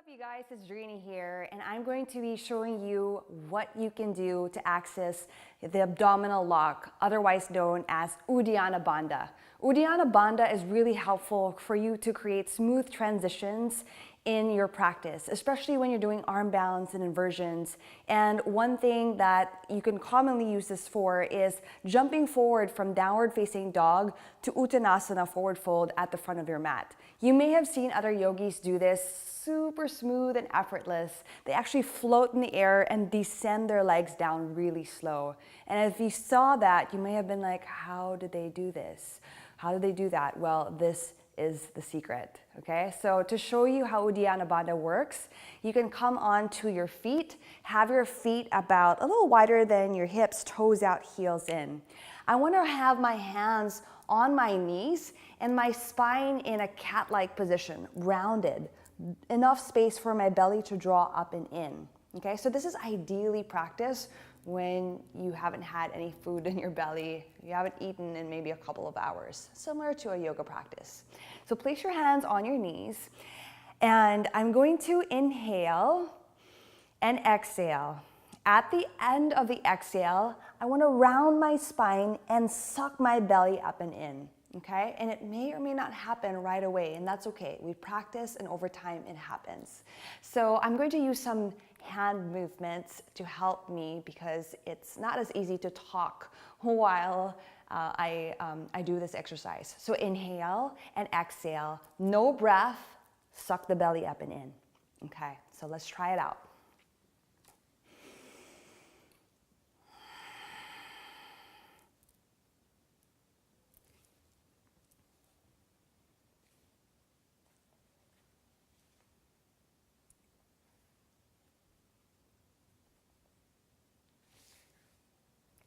you guys? It's Drini here, and I'm going to be showing you what you can do to access the abdominal lock, otherwise known as Uddiyana Bandha. Uddiyana Bandha is really helpful for you to create smooth transitions in your practice, especially when you're doing arm balance and inversions. And one thing that you can commonly use this for is jumping forward from downward facing dog to Uttanasana forward fold at the front of your mat. You may have seen other yogis do this super smooth and effortless. They actually float in the air and descend their legs down really slow. And if you saw that, you may have been like, how did they do this? How did they do that? Well, this is the secret, okay? So to show you how Uddiyana Bandha works, you can come onto your feet, have your feet about a little wider than your hips, toes out, heels in. I want to have my hands on my knees and my spine in a cat-like position, rounded, enough space for my belly to draw up and in, okay? So this is ideally practiced when you haven't had any food in your belly, you haven't eaten in maybe a couple of hours, similar to a yoga practice. So place your hands on your knees, and I'm going to inhale and exhale. At the end of the exhale, I want to round my spine and suck my belly up and in, okay? And it may or may not happen right away, and that's okay. We practice, and over time it happens. So I'm going to use some hand movements to help me because it's not as easy to talk while I do this exercise. So inhale and exhale, no breath, suck the belly up and in. Okay, so let's try it out.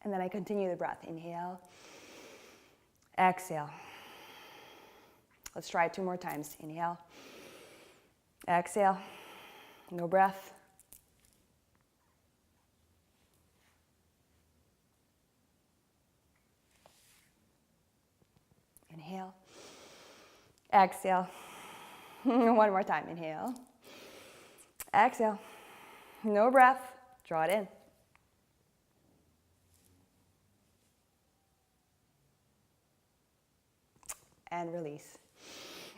And then I continue the breath. Inhale, exhale. Let's try it 2 more times. Inhale, exhale, no breath. Inhale, exhale. 1 more time. Inhale, exhale, no breath. Draw it in. And release.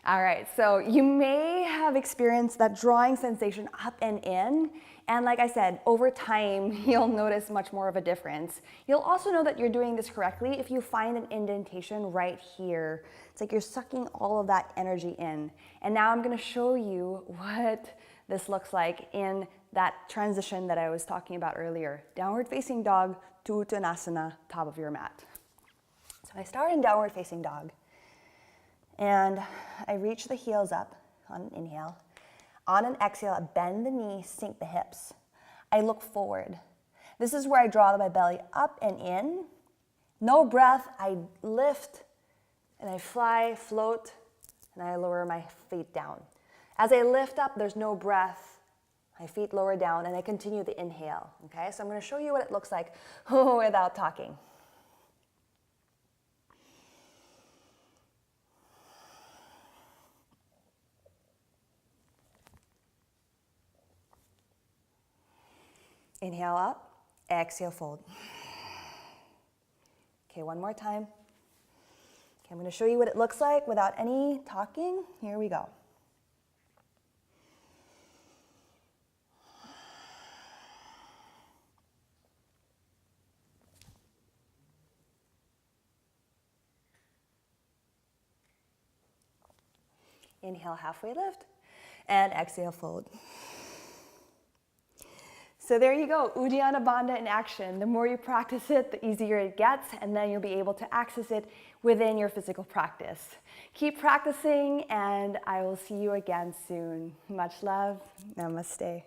All right, so you may have experienced that drawing sensation up and in, and like I said, over time, you'll notice much more of a difference. You'll also know that you're doing this correctly if you find an indentation right here. It's like you're sucking all of that energy in. And now I'm gonna show you what this looks like in that transition that I was talking about earlier. Downward facing dog to Uttanasana, top of your mat. So I start in downward facing dog. And I reach the heels up on an inhale. On an exhale, I bend the knee, sink the hips. I look forward. This is where I draw my belly up and in. No breath, I lift and I fly, float, and I lower my feet down. As I lift up, there's no breath. My feet lower down and I continue the inhale, okay? So I'm gonna show you what it looks like without talking. Inhale up, exhale, fold. Okay, 1 more time. Okay, I'm gonna show you what it looks like without any talking. Here we go. Inhale, halfway lift, and exhale, fold. So there you go, Uddiyana Bandha in action. The more you practice it, the easier it gets, and then you'll be able to access it within your physical practice. Keep practicing, and I will see you again soon. Much love. Namaste.